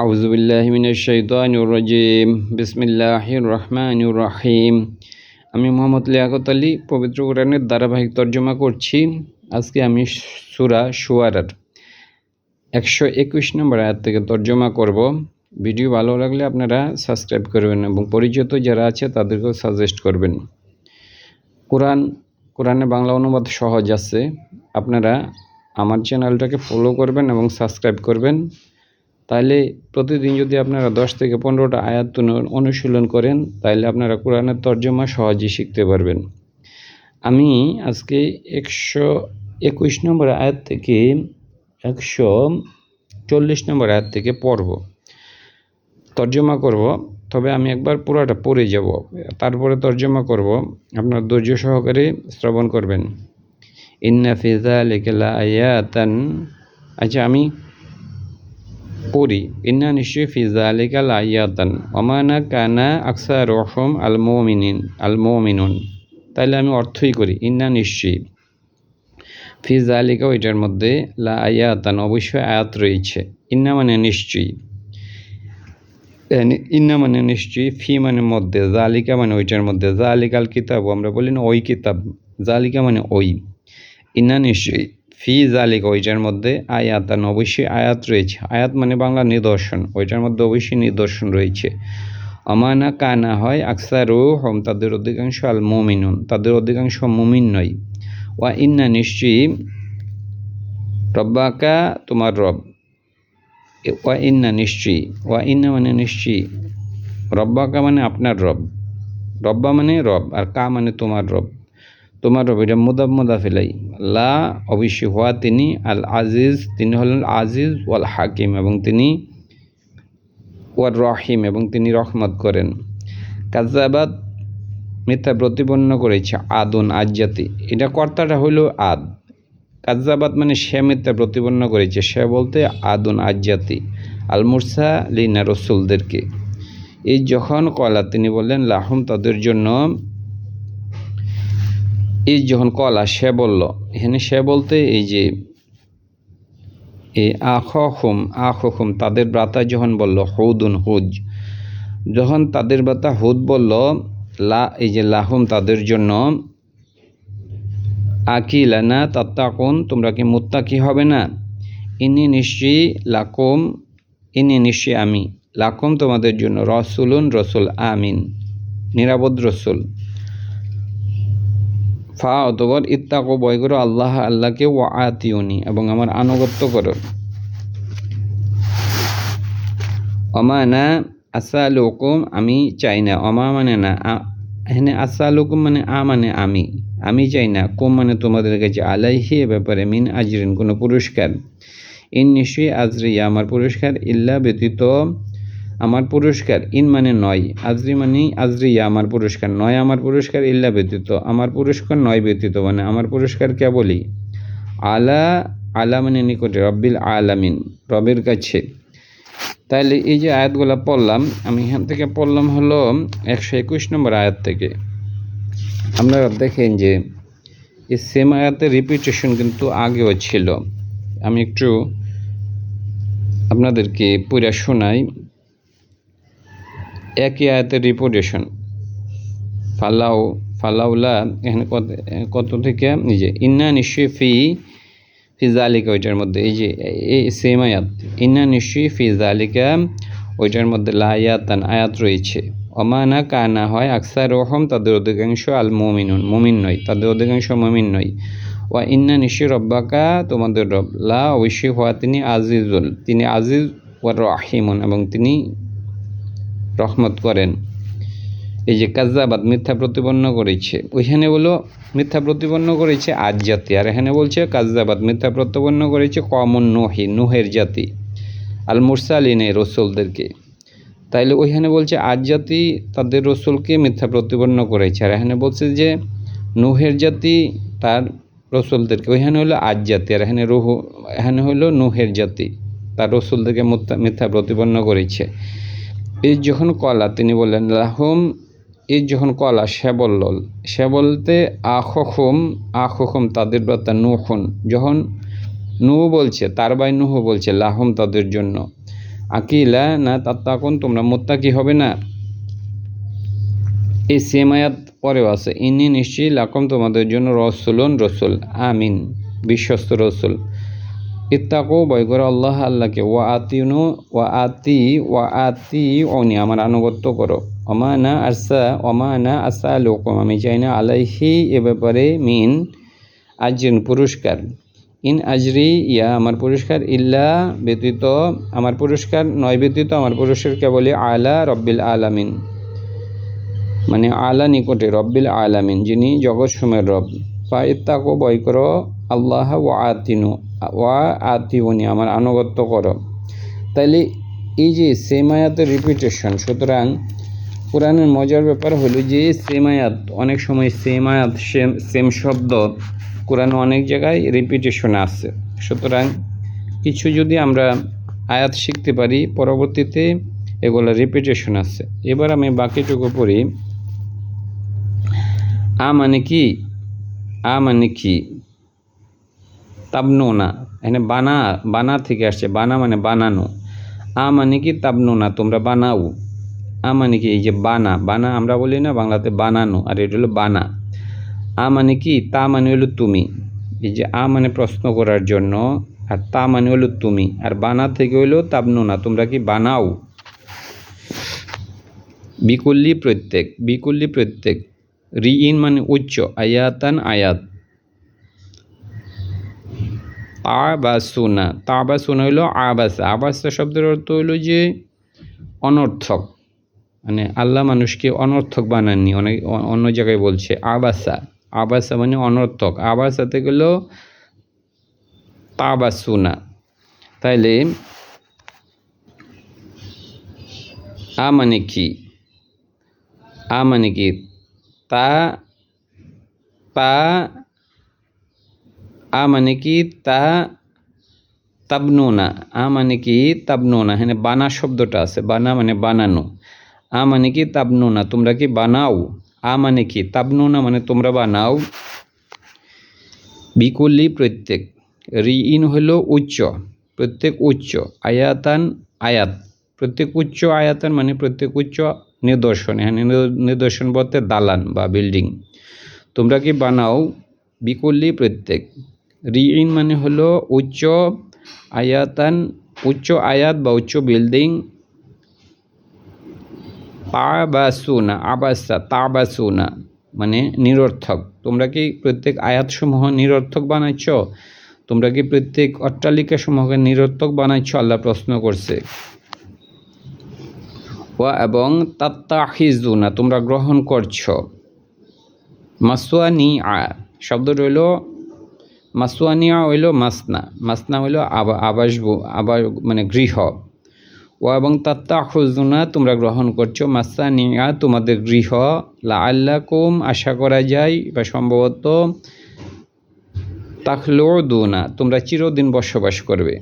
আউযুবিল্লাহি মিনাশ শাইতানির রাজিম। বিসমিল্লাহির রহমানির রহিম। আমি মোহাম্মদ লিয়াকত আলী পবিত্র কোরআনের ধারাবাহিক তর্জমা করছি। আজকে আমি সূরা শুআরার 121 নম্বর আয়াত থেকে তর্জমা করব। ভিডিও ভালো লাগলে আপনারা সাবস্ক্রাইব করবেন এবং পরিচিত যারা আছে তাদেরকেও সাজেস্ট করবেন। কোরআনে বাংলা অনুবাদ সহজ আছে, আপনারা আমার চ্যানেলটাকে ফলো করবেন এবং সাবস্ক্রাইব করবেন। তাইলে প্রতিদিন যদি আপনারা 10 থেকে 15টা আয়াত অনুশীলন করেন তাইলে আপনারা কোরআনের তর্জমা সহজেই শিখতে পারবেন। আমি আজকে 121 নম্বর আয়াত থেকে 140 নম্বর আয়াত থেকে তর্জমা করব। তবে আমি একবার পুরোটা পড়ে যাব, তারপরে তর্জমা করব। আপনারা ধৈর্য সহকারে শ্রবণ করবেন। ইন্না ফি যালিকা লাআয়াতান। আচ্ছা, আমি পড়ি। ইন্না নিশ্চয়ই ফি যালিকা লাআয়াতান ওয়া মা কানা আকসারুহুম আল মুমিনুন। তাইলে আমি অর্থই করি। ইন্না নিশ্চয়ই, ফি যালিকা ওইটার মধ্যে, লাআয়াতান অবশ্যই আয়াত রয়েছে। ইন্না মানে নিশ্চয়ই, ইন্না মানে নিশ্চয়ই, ফি মানে মধ্যে, যালিকা মানে ওইটার মধ্যে। যালিকাল কিতাব আমরা বলি না, ওই কিতাব। যালিকা মানে ওই। ইন্না নিশ্চয়ই, ফি জালিকা ওইটার মধ্যে, আয়াতান অবশ্যই আয়াত রয়েছে। আয়াত মানে বাংলা নিদর্শন, ওইটার মধ্যে অবশ্যই নিদর্শন রয়েছে। অমানা কানা হয় আকসারুহুম তাদের অধিকাংশ, আল মুমিনুন তাদের অধিকাংশ মুমিন নয়। ওয়া ইন্না নিশ্চয়ই, রব্বাকা তোমার রব। ওয়া ইন্না নিশ্চয়ই, ওয়া ইন্না মানে নিশ্চয়ই, রব্বাকা মানে আপনার রব, রব্বা মানে রব, আর কা মানে তোমার রব। তোমার রব এটা মুদাফেলাই। লা অবশ্যই, হওয়া তিনি, আল আজিজ তিনি হলেন আজিজ, ওয়াল হাকিম এবং তিনি, ওয়ার রহিম এবং তিনি রহমত করেন। কাজ্জাবাত মিথ্যা প্রতিপন্ন করেছে, আদুন আদ জাতি। এটা কর্তাটা হইল আদ। কাজ্জাবাত মানে সে মিথ্যা প্রতিপন্ন করেছে, সে বলতে আদুন আদ জাতি, আল মুরসালিনা রসুলদেরকে। এই যখন কলা তিনি বললেন লাহুম তাদের জন্য, এই যখন কলা সে বলল, এখানে সে বলতে এই যে আখহুম তাদের ব্রাতা যখন বলল, হুদ যখন তাদের ব্রাতা হুদ বলল, এই যে লাহুম তাদের জন্য, আকিলানা তাত্তাকুন তোমরা কি মুত্তাকি হবে না। ইনি নিশ্চয়ই আমি, লাকুম তোমাদের জন্য, রসুল আমিন নিরাপদ রসুল। ফা অতবর ইত্তাকু ভয় করো, আল্লাহকে, ওয়া আতিউনি এবং আমার আনুগত্য করো। অমানা আসালুকুম আমি চাই না, অমা মানে না, এখানে আসালুকুম মানে মানে আমি চাই না, কুম মানে তোমাদের কাছে, আলাইহি এ ব্যাপারে, মিন আজরিন কোনো পুরস্কার। ইন নিশ্চয়ই, আজরিয়া আমার পুরস্কার, ইল্লা ব্যতীত আমার পুরস্কার, ইন মানে নয়, আজরি মানে আজরিয়া আমার পুরস্কার, নয় আমার পুরস্কার, ইল্লা ব্যতীত আমার পুরস্কার, নয় ব্যতীত মানে আমার পুরস্কার কেবলই, আলা মানে নিকটে, রব্বিল আলামিন রবের কাছে। তাইলে এই যে আয়াতগুলো পড়লাম, আমি এখান থেকে পড়লাম হলো 121 নম্বর আয়াত থেকে। আপনারা দেখেন যে এই সেম আয়াতের রিপিটেশন কিন্তু আগেও ছিল। আমি একটু আপনাদেরকে পড়ে শোনাই। একই আয়াতের রিপিটেশন, ফালাউলা এখানে কত থেকে, এই যে ইন্না নিশ্চয়ই ফি জালিকা ওইটার মধ্যে, এই যে এই সেম আয়াত, ইন্না নিশ্চয়ই ফি জালিকা ওইটার মধ্যে লাআয়াতান আয়াত রয়েছে। অমানা কানা হয় আকসারুহুম তাদের অধিকাংশ, আল মুমিন নয় তাদের অধিকাংশ মুমিন নয়। ওয়া ইন্না নিশ্চয়ই রব্বাকা তোমাদের রব, লা অবশ্যই হওয়া তিনি, আজিজুল তিনি আজিজ, ওয়া রহিমুন এবং তিনি রহমত করেন। এই যে কাজ্জাবাত মিথ্যা প্রতিপন্ন করেছে, ওইখানে বলো মিথ্যা প্রতিপন্ন করেছে আদ জাতি, আর এখানে বলছে কাজ্জাবাত মিথ্যা প্রতিপন্ন করেছে কমন নুহের জাতি, আল মুরসালিনে রসুলদেরকে। তাইলে ওইখানে বলছে আদ জাতি তাদের রসুলকে মিথ্যা প্রতিপন্ন করেছে, আর এখানে বলছে যে নুহের জাতি তার রসুলদেরকে। ওইখানে হলো আদ জাতি, আর এখানে হলো নুহের জাতি তার রসুলদেরকে মিথ্যা প্রতিপন্ন করেছে। এই যখন কলা তিনি বললেন লাহুম, এই যখন কলা সে বলতে আখহুম তাদের ব্রাতা নুহুন, যখন নুহু বলছে তার ভাই নুহু বলছে লাহুম তাদের জন্য, আকিলা না তাত্তাকুন, তোমরা মুত্তাকি হবে না। এই সেম আয়াত পরেও আছে, ইন্নি নিশ্চয়ই লাকুম তোমাদের জন্য রসুলুন রসুল, আমিন বিশ্বস্ত রসুল। ইত্তাকু ভয় করো আল্লাহ আল্লাহকে, ওয়া আতি অনি আমার আনুগত্য করো। অমা না আসা লোকম আমি চাই না, আলাইহি এ ব্যাপারে, মিন আজরিন পুরস্কার, ইন আজরি ইয়া আমার পুরস্কার, ইল্লা ব্যতীত আমার পুরস্কার নয়, ব্যতীত আমার পুরস্কারকে বলে আলা রব্বিল আলামিন, মানে আলা নিকটে, রব্বিল আলামিন যিনি জগৎসমূহের রব। ফাইত্তাকু ভয় করো আল্লাহ ওয়া আতিউনি আমার আনুগত্য করো। তাইলে এই যে সেম আয়াতের রিপিটেশন, সুতরাং কোরআনের মজার ব্যাপার হলো যে সেম আয়াত, অনেক সময় সেম আয়াত সেম শব্দ কোরআনে অনেক জায়গায় রিপিটেশন আছে। সুতরাং কিছু যদি আমরা আয়াত শিখতে পারি, পরবর্তীতে এগুলো রিপিটেশন আছে। এবার আমি বাকিটুকু পড়ি। মানে কি তাবনুনা, এখানে বানা থেকে আসছে, বানা মানে বানানো। মানে কি তাবনুনা তোমরা বানাও। মানে কি এই যে বানা আমরা বলি না বাংলাতে বানানো, আর এটা হলো বানা। মানে কি, তা মানে হলো তুমি, এই যে মানে প্রশ্ন করার জন্য, আর তা মানে হলো তুমি, আর বানা থেকে হলো তাবনুনা তোমরা কি বানাও। বিকুল্লি প্রত্যেক, রিইন মানে উচ্চ, আয়াতান আয়াত। তাবাসুনা হইল আবাসা শব্দের অর্থ হইল যে অনর্থক, মানে আল্লাহ মানুষকে অনর্থক বানাননি, অনেক অন্য জায়গায় বলছে আবাসা মানে অনর্থক, আবাসাতে গেল তাবাসুনা। তাইলে মানে কি তা মানে কি তাবনুনা, মানে কি তাবনুনা, হ্যাঁ বানা শব্দটা আছে, বানা মানে বানানো। মানে কি তাবনুনা তোমরা কি বানাও। মানে কি তাবনুনা মানে তোমরা বানাও। বিকুল্লি প্রত্যেক, রিইন হলো উচ্চ, প্রত্যেক উচ্চ, আয়াতান আয়াত, প্রত্যেক উচ্চ, আয়াতান মানে প্রত্যেক উচ্চ নিদর্শন, হ্যাঁ নিদর্শন বলতে দালান বা বিল্ডিং, তোমরা কি বানাও। বিকুল্লি প্রত্যেক, রিইন মানে হলো উচ্চ, আয়াতান উচ্চ আয়াত বা উচ্চ বিল্ডিং। তাবাসুনা মানে নিরর্থক, তোমরা কি প্রত্যেক আয়াতসমূহ নিরর্থক বানাচ্ছ, তোমরা কি প্রত্যেক অট্টালিকা সমূহকে নিরর্থক বানাচ্ছ, আল্লাহ প্রশ্ন করছে। এবং তাত্তাখিজুনা তোমরা গ্রহণ করছো। মাসওয়ানিআ শব্দটা হইল, মাসওয়ানিআ হইল মাসনা হইল আবাস মানে গৃহ। এবং তাত্তাখুজুনা তোমরা গ্রহণ করছো, মাসানিআ তোমাদের গৃহ, লাআল্লাকুম আশা করা যায় বা সম্ভবত, তাখলুদুনা তোমরা চিরদিন বসবাস করবে।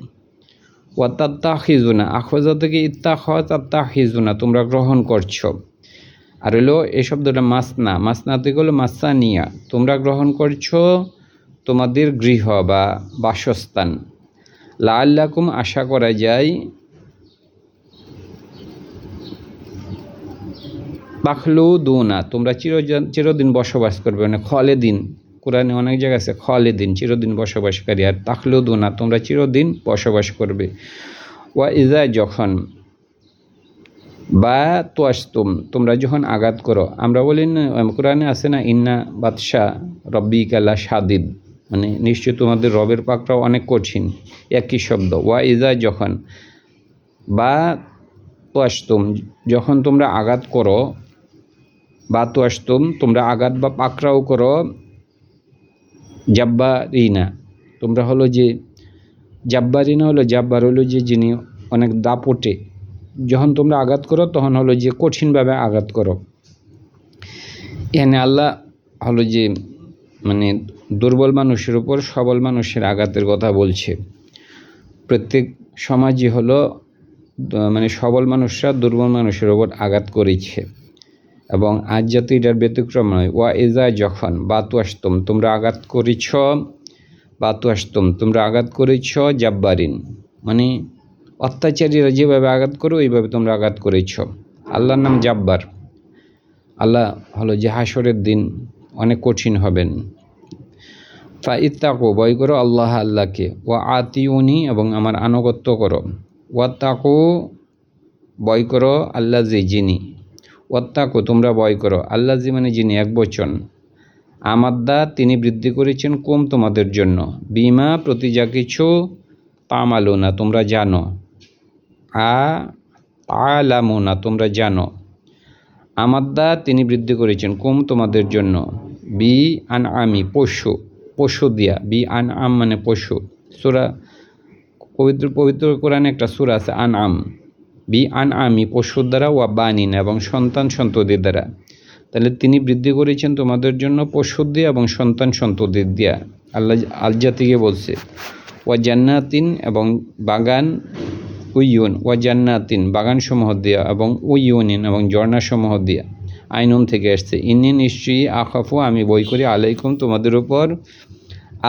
ওয়া তাত্তাখিজুনা আখজা থেকে তাত্তাখিজুনা তোমরা গ্রহণ করছো। আর হলো এই শব্দটা মাসনা থেকে হলো মাসানিয়া তোমরা গ্রহণ করছো তোমাদের গৃহ বা বাসস্থান। লাআল্লাকুম আশা করা যায়, তাখলুদুনা তোমরা চিরদিন বসবাস করবে, মানে খালিদিন, কোরআনে অনেক জায়গা আছে খালিদিন চিরদিন বসবাসকারী, আর তাখলুদুনা তোমরা চিরদিন বসবাস করবে। ওয়া ইজা যখন, বা তুয়াস্তুম তোমরা যখন আঘাত করো, আমরা বলি না কোরআনে আছে না ইন্না বাদশা রব্বিকা শাদিদ, মানে নিশ্চয় তোমাদের রবের পাকড়াও অনেক কঠিন, একই শব্দ। ওয়া ইজা যখন, বা তুয়াস্তুম যখন তোমরা আঘাত করো, বা তুয়াস্তুম তোমরা আঘাত বা পাকড়াও করো, জাব্বারিনা তোমরা হলো যে, জাব্বারিনা হলো, জাব্বার হলো যে যিনি অনেক দাপটে, যখন তোমরা আঘাত করো তখন হলো যে কঠিনভাবে আঘাত করো। এখানে আল্লাহ হলো যে মানে দুর্বল মানুষের উপর সবল মানুষের আঘাতের কথা বলছে। প্রত্যেক সমাজই হলো মানে সবল মানুষরা দুর্বল মানুষের উপর আঘাত করেছে, এবং আজ যাতে এটার ব্যতিক্রম নয়। ওয়া এজা যখন, বাতুয়াস্তম তোমরা আঘাত করেছ, বাতুয়াস্তম তোমরা আঘাত করেছ জাব্বারিন মানে অত্যাচারীরা যেভাবে আঘাত করে ওইভাবে তোমরা আঘাত করেছ। আল্লাহর নাম জাব্বার। আল্লাহ হলো যে হাসরের দিন অনেক কঠিন হবেন। ফা ইত্তাকু, ভয় করো আল্লাহ আল্লাহকে, ওয়া আতিউনি, এবং আমার আনুগত্য করো, ওয়াত্তাকু, ভয় করো আল্লাহ জি, যিনি, ওয়াত্তাকু, তোমরা ভয় করো আল্লাহ জি মানে যিনি, এক বচন, আমাদ্দা, তিনি বৃদ্ধি করেছেন, কুম তোমাদের জন্য, বিমা প্রতি যা কিছু, তামালুনা তোমরা জানো, আলামুনা তোমরা জানো, আমাদ্দা তিনি বৃদ্ধি করেছেন, কুম তোমাদের জন্য, বি আন আমি পশু, পশু দিয়া, বি আন আম মানে পশু। সূরা পবিত্র পবিত্র কোরআনে একটা সূরা আছে আন আম, বি আন আমি পশুর দ্বারা, ওয়া বানিন এবং সন্তান সন্ততির দ্বারা। তাহলে তিনি বৃদ্ধি করেছেন তোমাদের জন্য পশুর দিয়া এবং সন্তান সন্ততির দিয়া। আল্লাহ আল জাতিকে বলছে, ওয়া জান্নাতিন, এবং বাগান, উইয়ুন, ওয়া জান্নাতিন বাগানসমূহ দিয়া, এবং উইয়ুনিন এবং ঝর্ণাসমূহ দিয়া। আইনুন থেকে আসছে, ইন্নি নিশ্চয়ই, আখাফু আমি বই করি, আলাইকুম তোমাদের উপর,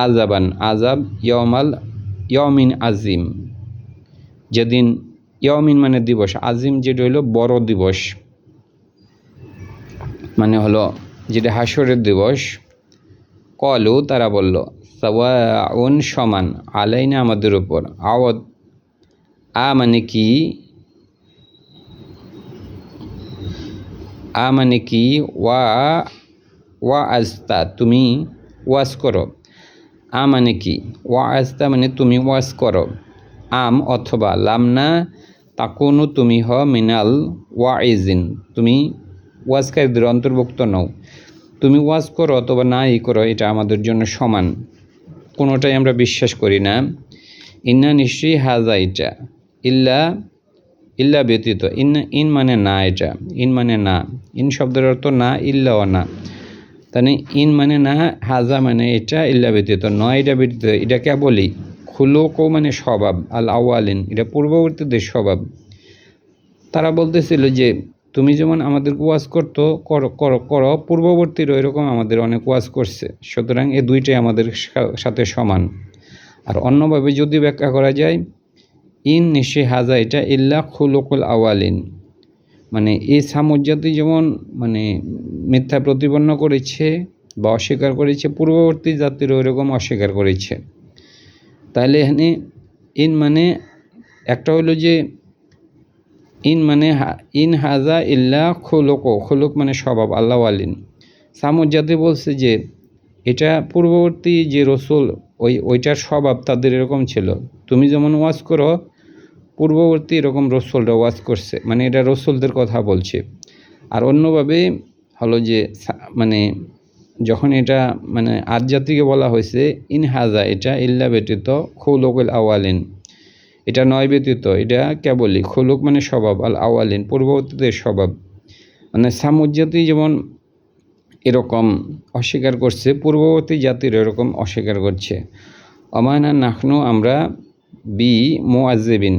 আজাবান আজাব, ইয়মিন আজিম, যেদিন, ইয়মিন মানে দিবস, আজিম যেটা হলো বড় দিবস, মানে হলো যেটা হাসরের দিবস। কলু তারা বলল, সাওয়াউন সমান, আলাইনা আমাদের উপর, আওয়াদ মানে কি, মানে কি, ওয়া আস্তা তুমি ওয়াজ করো, মানে কি, ওয়া আস্তা মানে তুমি ওয়াজ করো, অথবা লামনা তাকুনু তুমি মিনাল ওয়াইজিন, তুমি ওয়াজকারীদের অন্তর্ভুক্ত নও, তুমি ওয়াজ করো অথবা নাই করো, এটা আমাদের জন্য সমান, কোনোটাই আমরা বিশ্বাস করি না। ইন্না নিশ্চয়ই হাজা, এটা, ইল্লা ব্যতীত, ইন মানে না, এটা ইন মানে না, ইন শব্দের অর্থ না, ইল্লাও না, তাহলে ইন মানে না, হাজা মানে এটা, ইল্লা ব্যতীত নয়, এটা ব্যতীত, এটা কেবলই, খুলুকও মানে স্বভাব, আল আওয়ালিন এটা পূর্ববর্তীদের স্বভাব। তারা বলতেছিল যে তুমি যেমন আমাদের ওয়াজ করতো, করো পূর্ববর্তীরা এরকম আমাদের অনেক ওয়াজ করছে, সুতরাং এই দুইটাই আমাদের সাথে সমান। আর অন্যভাবে যদি ব্যাখ্যা করা যায়, ইন নিশ্চয়ই হাজা এটা, ইল্লা খুলুকুল আওয়ালিন, মানে এই সামুজাতি যেমন মানে মিথ্যা প্রতিপন্ন করেছে বা অস্বীকার করেছে, পূর্ববর্তী জাতিরও এরকম অস্বীকার করেছে। তাহলে এখানে ইন মানে একটা হলো যে ইন মানে ইন হাজা ইল্লা খুলুক মানে স্বভাব, আল্লাহ আলিন। সামুদ জাতি বলছে যে এটা পূর্ববর্তী যে রসুল ওইটার স্বভাব তাদের এরকম ছিল, তুমি যেমন ওয়াজ করো পূর্ববর্তী এরকম রসুলরা ওয়াজ করছে, মানে এটা রসুলদের কথা বলছে। আর অন্যভাবে হলো যে মানে যখন এটা মানে আদ জাতিকে বলা হয়েছে ইন হাজা এটা, ইল্লা ব্যতীত, খুলুকুল আওয়ালিন এটা নয় ব্যতীত, এটা কেবলই, খুলুক মানে স্বভাব, আল আওয়ালিন পূর্ববর্তীদের স্বভাব, মানে সামুদ জাতি যেমন এরকম অস্বীকার করছে, পূর্ববর্তী জাতির এরকম অস্বীকার করছে। অমানা নাখনু আমরা, বি মুআজ্জিবিন,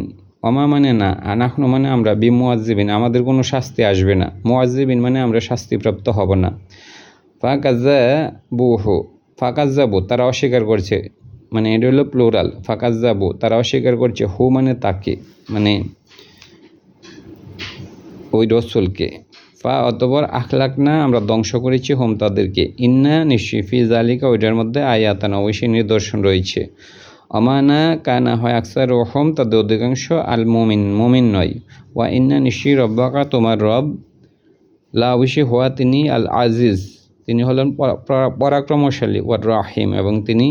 অমা মানে না, নাখনু মানে আমরা, বি মুআজ্জিবিন আমাদের কোনো শাস্তি আসবে না, মুআজ্জিবিন মানে আমরা শাস্তিপ্রাপ্ত হব না। ফাকাজ্জাবু তারা অস্বীকার করছে, মানে এটা হলো প্লুরাল, ফাকাজ্জাবু তারা অস্বীকার করছে, হু মানে তাকে, মানে ওই রসুলকে, অতঃপর আখলাক না আমরা ধ্বংস করেছি হোম তাদেরকে, ইন্না নিশ্চয়ই ফি জালিকা ওইটার মধ্যে আয়াতান অবশ্যই নিদর্শন রয়েছে, অমানা কানা হয় আকসার রহম তাদের অধিকাংশ, আল মুমিন নয়, ওয়া ইন্না নিশ্চয়ই রব্বাকা তোমার রব, লা অবশ্যই হওয়া তিনি, আল আজিজ তিনি হলেন পরাক্রমশালী, ওয়ার রাহিম এবং তিনি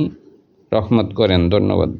রহমত করেন। ধন্যবাদ।